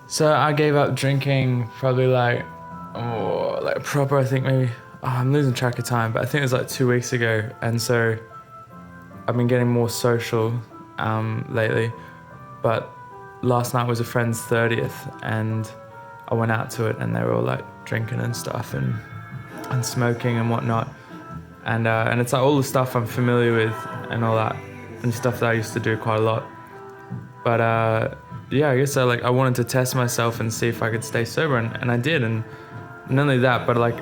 So I gave up drinking probably like proper, I think maybe, I'm losing track of time, but I think it was like 2 weeks ago. And so I've been getting more social lately. But last night was a friend's 30th and I went out to it and they were all like drinking and stuff and smoking and whatnot. And it's like all the stuff I'm familiar with and all that and stuff that I used to do quite a lot. But yeah, I guess I wanted to test myself and see if I could stay sober, and I did. And not only that, but like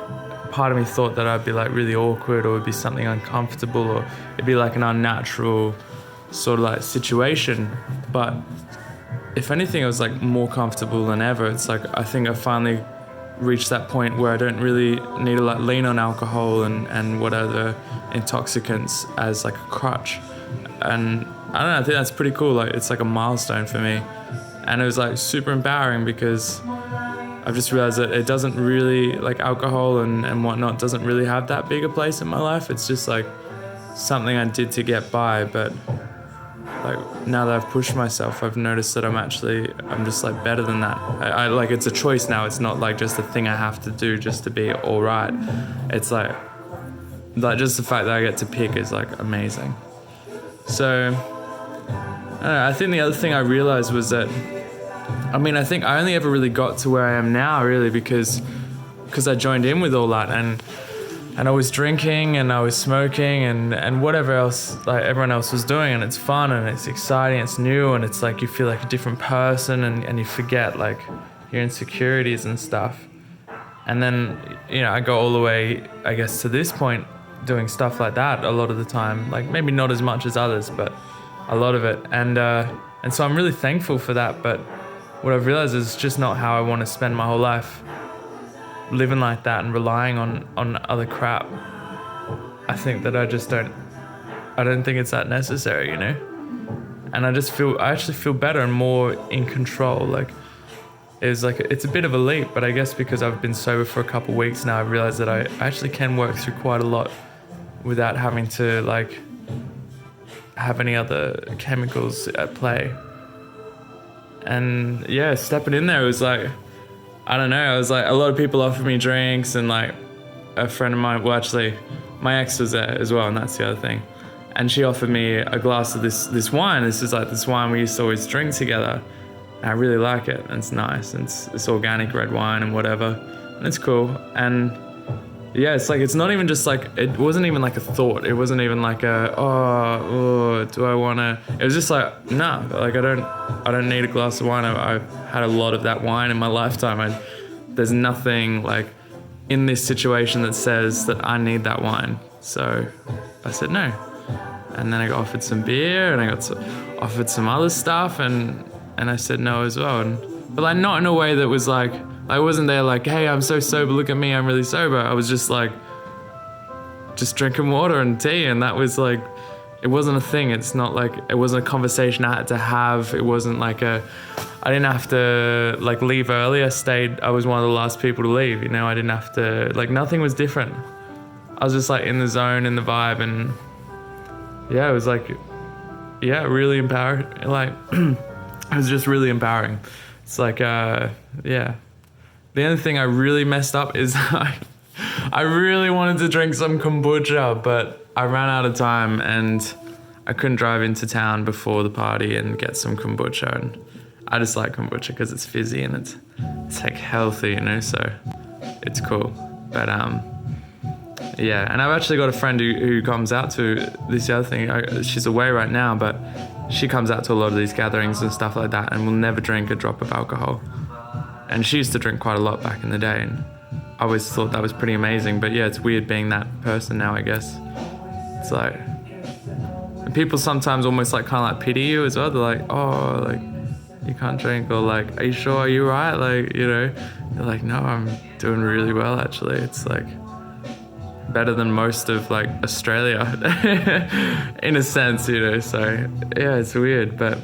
part of me thought that I'd be like really awkward, or it'd be something uncomfortable, or it'd be like an unnatural sort of like situation. But if anything, it was like more comfortable than ever. It's like I think I finally reached that point where I don't really need to like lean on alcohol and what other intoxicants as like a crutch. And I don't know, I think that's pretty cool. Like it's like a milestone for me. And it was like super empowering because I've just realized that it doesn't really, like alcohol and whatnot doesn't really have that big a place in my life. It's just like something I did to get by. But like now that I've pushed myself, I've noticed that I'm just like better than that. I like, it's a choice now. It's not like just a thing I have to do just to be all right. It's like just the fact that I get to pick is like amazing. So I don't know, I think the other thing I realized was that, I think I only ever really got to where I am now really because I joined in with all that and I was drinking and I was smoking and whatever else like everyone else was doing, and it's fun and it's exciting, it's new, and it's like you feel like a different person and you forget like your insecurities and stuff. And then, I go all the way, I guess, to this point doing stuff like that a lot of the time, like maybe not as much as others, but a lot of it. And so I'm really thankful for that. But what I've realized is just not how I want to spend my whole life, living like that and relying on other crap. I think that I don't think it's that necessary, And I actually feel better and more in control. Like it's a bit of a leap, but I guess because I've been sober for a couple of weeks now, I've realized that I actually can work through quite a lot without having to like have any other chemicals at play. And yeah, stepping in there was like, I don't know, it was like a lot of people offered me drinks, and like a friend of mine, well actually my ex was there as well, and that's the other thing. And she offered me a glass of this wine. This is like this wine we used to always drink together. And I really like it, and it's nice, and it's organic red wine and whatever, and it's cool. And yeah, it's like, it's not even just like, it wasn't even like a thought. It wasn't even like do I wanna, it was just like, nah, like I don't need a glass of wine. I've had a lot of that wine in my lifetime. There's nothing like in this situation that says that I need that wine. So I said no. And then I got offered some beer, and I got offered some other stuff, and I said no as well. But like not in a way that was like, I wasn't there like, hey, I'm so sober, look at me, I'm really sober. I was just like, just drinking water and tea, and that was like, it wasn't a thing. It's not like, it wasn't a conversation I had to have. It wasn't like I didn't have to like leave early. I was one of the last people to leave, I didn't have to, like nothing was different. I was just like in the zone, in the vibe, and yeah, it was like, yeah, really empowered. Like, it was just really empowering. It's like, yeah. The only thing I really messed up is I really wanted to drink some kombucha, but I ran out of time and I couldn't drive into town before the party and get some kombucha. And I just like kombucha because it's fizzy and it's like healthy, so it's cool. But yeah, and I've actually got a friend who comes out to this other thing. She's away right now, but she comes out to a lot of these gatherings and stuff like that and will never drink a drop of alcohol. And she used to drink quite a lot back in the day, and I always thought that was pretty amazing. But yeah, it's weird being that person now, I guess. It's like, and people sometimes almost like kind of like pity you as well. They're like, oh, like you can't drink, or like, are you sure, are you right? Like, You're like, no, I'm doing really well actually. It's like better than most of like Australia in a sense, so yeah, it's weird. But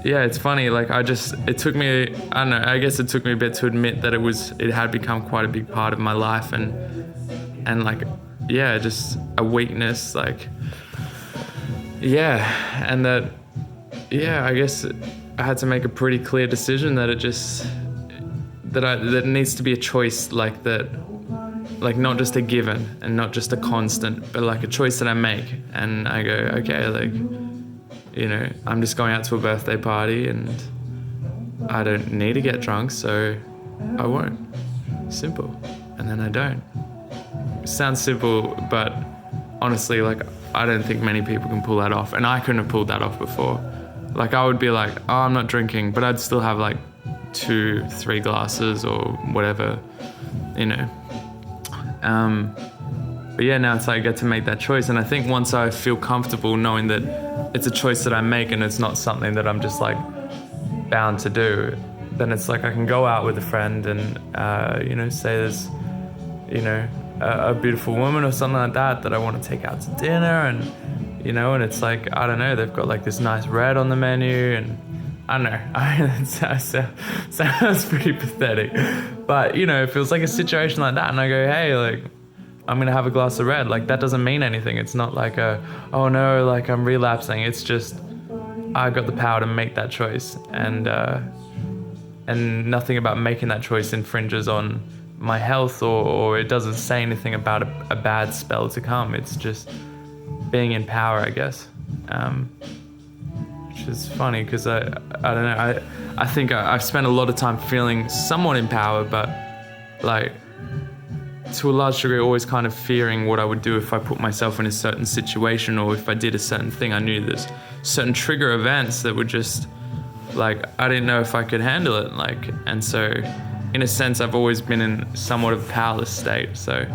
yeah, it's funny, like it took me, I don't know, I guess it took me a bit to admit that it had become quite a big part of my life, and like, yeah, just a weakness, like, yeah, and that, yeah, I guess I had to make a pretty clear decision that that it needs to be a choice like that, like not just a given and not just a constant, but like a choice that I make. And I go, okay, like, you know, I'm just going out to a birthday party and I don't need to get drunk, so I won't. Simple. And then I don't. It sounds simple, but honestly, like, I don't think many people can pull that off. And I couldn't have pulled that off before. Like, I would be like, oh, I'm not drinking, but I'd still have like 2-3 glasses or whatever, you know. But yeah, now it's like I get to make that choice. And I think once I feel comfortable knowing that it's a choice that I make and it's not something that I'm just like bound to do, then it's like I can go out with a friend and, you know, say there's, you know, a beautiful woman or something like that I want to take out to dinner, and, you know, and it's like, I don't know, they've got like this nice red on the menu, and I don't know, it sounds pretty pathetic, but, you know, it feels like a situation like that, and I go, hey, like, I'm gonna have a glass of red. Like, that doesn't mean anything. It's not like oh no, like I'm relapsing. It's just I got the power to make that choice, and nothing about making that choice infringes on my health, or it doesn't say anything about a bad spell to come. It's just being in power, I guess. Which is funny because I don't know. I think I've spent a lot of time feeling somewhat in power, but like, to a large degree, always kind of fearing what I would do if I put myself in a certain situation, or if I did a certain thing. I knew there's certain trigger events that would just, like, I didn't know if I could handle it. Like, and so in a sense, I've always been in somewhat of a powerless state. So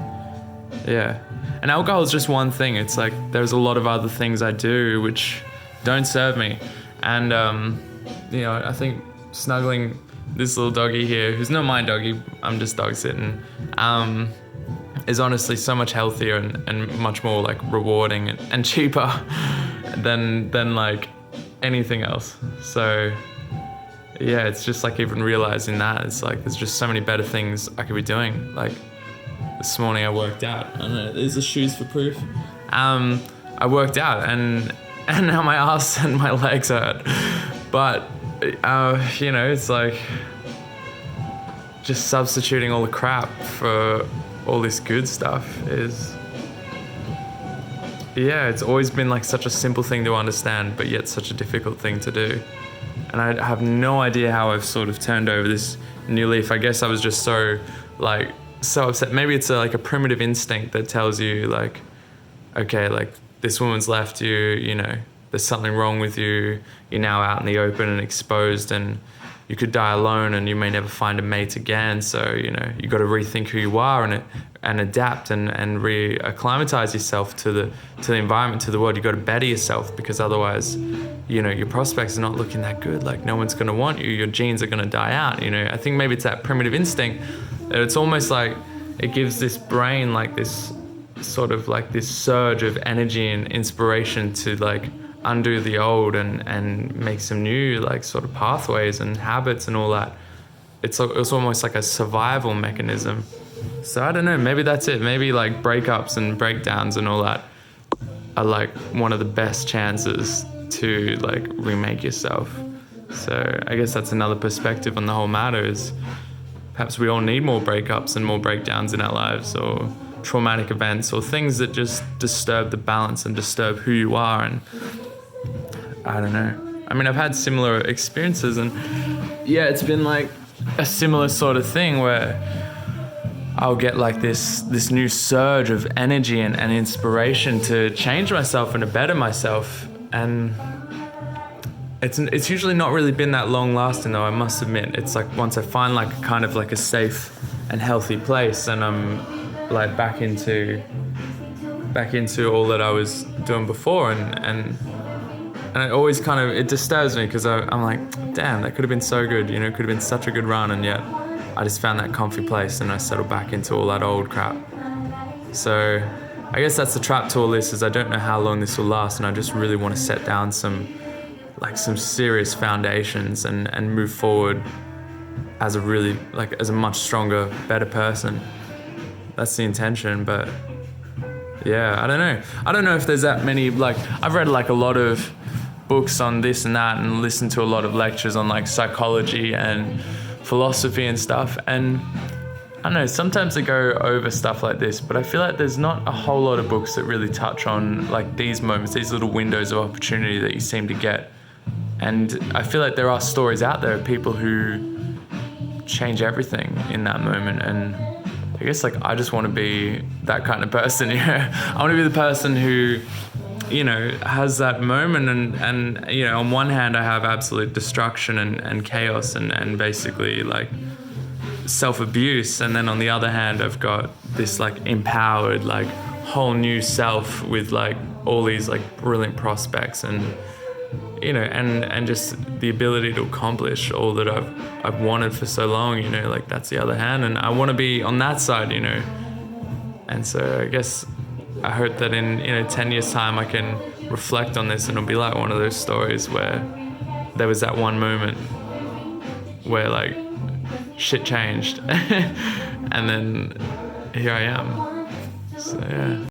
yeah. And alcohol is just one thing. It's like, there's a lot of other things I do which don't serve me. And, you know, I think snuggling this little doggy here, who's not my doggy, I'm just dog sitting, is honestly so much healthier and much more like rewarding and cheaper than like anything else. So yeah, it's just like even realizing that it's like there's just so many better things I could be doing. Like this morning I worked out. I don't know, these are shoes for proof. I worked out and now my ass and my legs hurt. But you know, it's like just substituting all the crap for all this good stuff is, yeah, it's always been like such a simple thing to understand, but yet such a difficult thing to do. And I have no idea how I've sort of turned over this new leaf. I guess I was just so upset. Maybe it's like a primitive instinct that tells you like, okay, like this woman's left you, you know, there's something wrong with you, you're now out in the open and exposed, and you could die alone and you may never find a mate again. So, you know, you got to rethink who you are and adapt and re-acclimatize yourself to the environment, to the world. You got to better yourself, because otherwise, you know, your prospects are not looking that good. Like, no one's going to want you. Your genes are going to die out. You know, I think maybe it's that primitive instinct. It's almost like it gives this brain like this sort of like this surge of energy and inspiration to like undo the old and make some new like sort of pathways and habits and all that. It's almost like a survival mechanism. So I don't know, maybe that's it. Maybe like breakups and breakdowns and all that are like one of the best chances to like remake yourself. So I guess that's another perspective on the whole matter, is perhaps we all need more breakups and more breakdowns in our lives, or traumatic events, or things that just disturb the balance and disturb who you are. And I don't know. I mean, I've had similar experiences, and yeah, it's been like a similar sort of thing where I'll get like this new surge of energy and inspiration to change myself and to better myself. And it's usually not really been that long lasting, though, I must admit. It's like once I find like a kind of like a safe and healthy place, and I'm like back into all that I was doing before, and it always kind of, it disturbs me, because I'm like, damn, that could have been so good, you know, it could have been such a good run, and yet I just found that comfy place and I settled back into all that old crap. So I guess that's the trap to all this, is I don't know how long this will last, and I just really want to set down some serious foundations and move forward as a much stronger, better person. That's the intention. But yeah, I don't know if there's that many, like, I've read like a lot of books on this and that and listened to a lot of lectures on like psychology and philosophy and stuff. And I don't know, sometimes I go over stuff like this, but I feel like there's not a whole lot of books that really touch on like these moments, these little windows of opportunity that you seem to get. And I feel like there are stories out there of people who change everything in that moment. And I guess like I just want to be that kind of person, you know. I want to be the person who, you know, has that moment and you know, on one hand I have absolute destruction and chaos and basically like self-abuse, and then on the other hand I've got this like empowered like whole new self with like all these like brilliant prospects and, you know, and just the ability to accomplish all that I've wanted for so long, you know, like that's the other hand, and I want to be on that side, you know. And so I guess I hope that in 10 years time I can reflect on this and it'll be like one of those stories where there was that one moment where like shit changed and then here I am. So yeah.